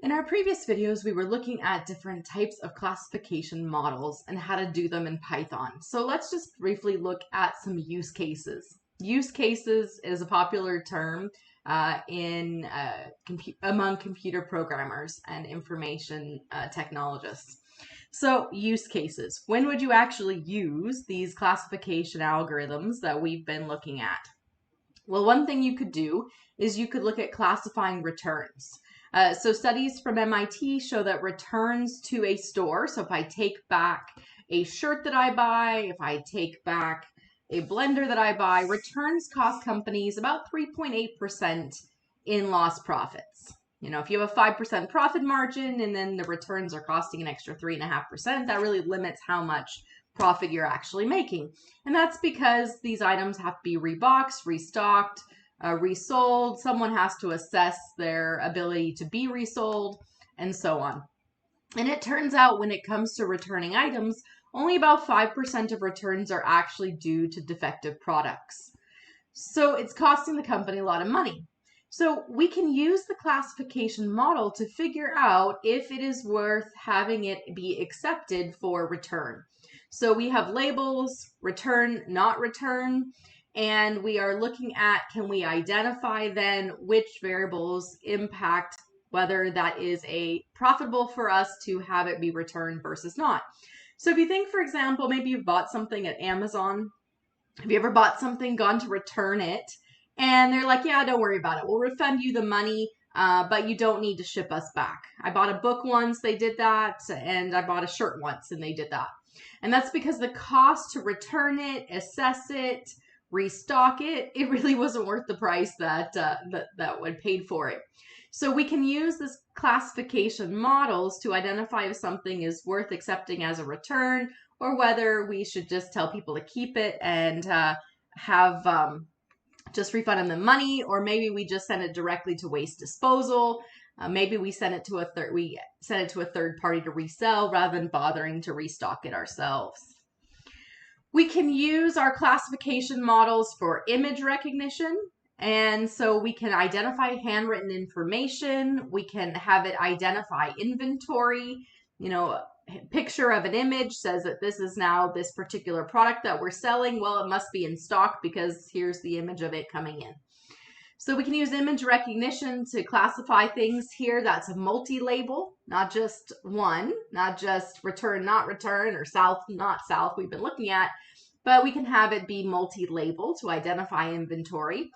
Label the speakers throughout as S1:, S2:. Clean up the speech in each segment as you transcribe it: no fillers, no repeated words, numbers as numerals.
S1: In our previous videos, we were looking at different types of classification models and how to do them in Python. So let's just briefly look at some use cases. Use cases is a popular term among computer programmers and information technologists. So use cases. When would you actually use these classification algorithms that we've been looking at? Well, one thing you could do is you could look at classifying returns. So studies from MIT show that returns to a store, so if I take back a shirt that I buy, if I take back a blender that I buy, returns cost companies about 3.8% in lost profits. You know, if you have a 5% profit margin and then the returns are costing an extra 3.5%, that really limits how much profit you're actually making. And that's because these items have to be reboxed, restocked, resold. Someone has to assess their ability to be resold, and so on. And it turns out when it comes to returning items, only about 5% of returns are actually due to defective products. So it's costing the company a lot of money. So we can use the classification model to figure out if it is worth having it be accepted for return. So we have labels, return, not return, and we are looking at, can we identify then which variables impact whether that is profitable for us to have it be returned versus not. So if you think, for example, maybe you've bought something at Amazon. Have you ever bought something, gone to return it, and they're like, yeah, don't worry about it. We'll refund you the money, but you don't need to ship us back. I bought a book once, they did that, and I bought a shirt once, and they did that. And that's because the cost to return it, assess it, restock it, it really wasn't worth the price that would paid for it. So we can use this classification models to identify if something is worth accepting as a return or whether we should just tell people to keep it and have just refund them the money, or maybe we just send it directly to waste disposal. Maybe we send it to a third party to resell rather than bothering to restock it ourselves. We can use our classification models for image recognition. And so we can identify handwritten information. We can have it identify inventory. You know, picture of an image says that this is now this particular product that we're selling. Well, it must be in stock because here's the image of it coming in. So we can use image recognition to classify things here. That's a multi-label, not just one, not just return, not return, or south, not south we've been looking at, but we can have it be multi-label to identify inventory.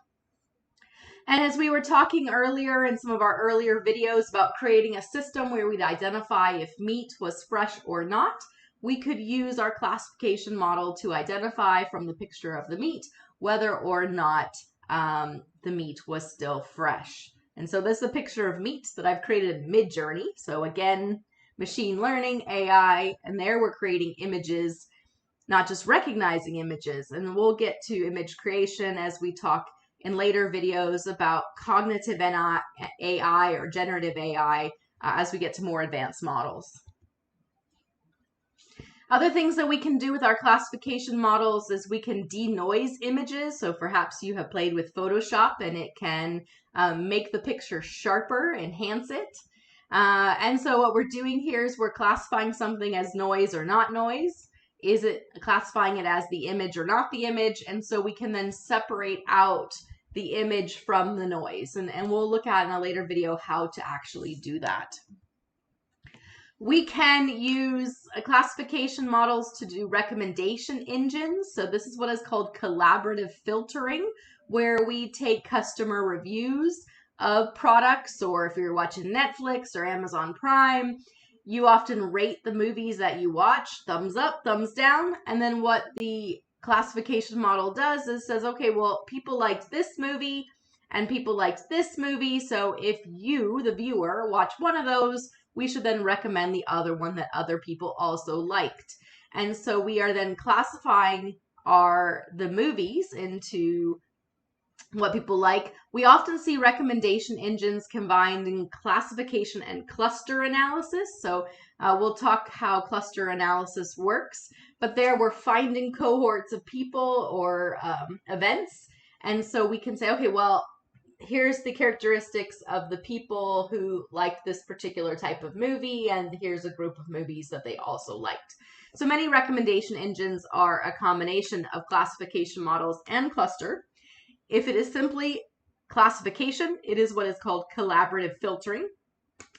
S1: And as we were talking earlier in some of our earlier videos about creating a system where we'd identify if meat was fresh or not, we could use our classification model to identify from the picture of the meat whether or not the meat was still fresh. And so this is a picture of meat that I've created in Midjourney. So again, machine learning, AI, and there we're creating images, not just recognizing images. And we'll get to image creation as we talk in later videos about cognitive AI or generative AI as we get to more advanced models. Other things that we can do with our classification models is we can denoise images. So perhaps you have played with Photoshop and it can make the picture sharper, enhance it. And so what we're doing here is we're classifying something as noise or not noise. Is it classifying it as the image or not the image? And so we can then separate out the image from the noise. And we'll look at in a later video how to actually do that. We can use classification models to do recommendation engines. So this is what is called collaborative filtering, where we take customer reviews of products, or if you're watching Netflix or Amazon Prime, you often rate the movies that you watch, thumbs up, thumbs down, and then what the classification model does is says, okay, well, people liked this movie and people liked this movie, so if you, the viewer, watch one of those, we should then recommend the other one that other people also liked. And so we are then classifying the movies into what people like. We often see recommendation engines combined in classification and cluster analysis. So we'll talk how cluster analysis works, but there we're finding cohorts of people or events. And so we can say, okay, well, here's the characteristics of the people who liked this particular type of movie, and here's a group of movies that they also liked. So many recommendation engines are a combination of classification models and cluster. If it is simply classification, it is what is called collaborative filtering.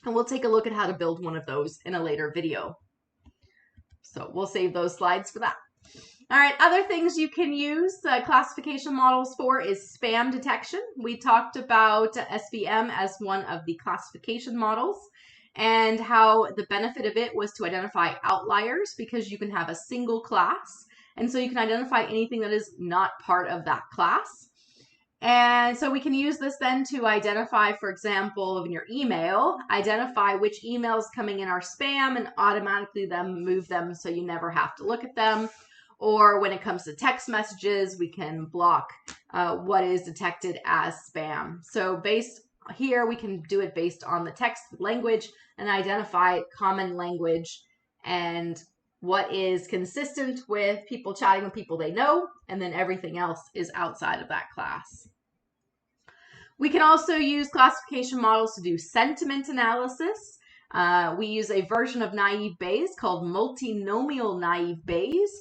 S1: And we'll take a look at how to build one of those in a later video. So we'll save those slides for that. All right, other things you can use classification models for is spam detection. We talked about SVM as one of the classification models and how the benefit of it was to identify outliers because you can have a single class. And so you can identify anything that is not part of that class. And so we can use this then to identify, for example, in your email, identify which emails coming in are spam and automatically then move them so you never have to look at them. Or when it comes to text messages, we can block what is detected as spam. So based here, we can do it based on the text language and identify common language and what is consistent with people chatting with people they know, and then everything else is outside of that class. We can also use classification models to do sentiment analysis. We use a version of naive Bayes called multinomial naive Bayes,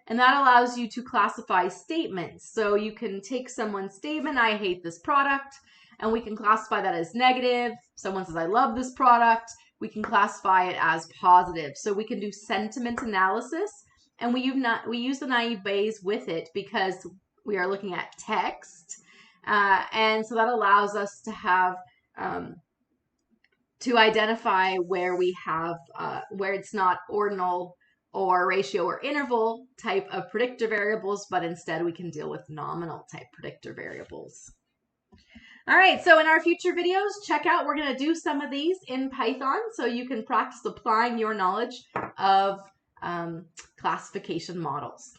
S1: and that allows you to classify statements. So you can take someone's statement, I hate this product, and we can classify that as negative. Someone says, I love this product. We can classify it as positive. So we can do sentiment analysis, and we use the naive Bayes with it because we are looking at text. And so that allows us to have to identify where we have where it's not ordinal or ratio or interval type of predictor variables, but instead we can deal with nominal type predictor variables. All right, so in our future videos, check out, we're going to do some of these in Python so you can practice applying your knowledge of classification models.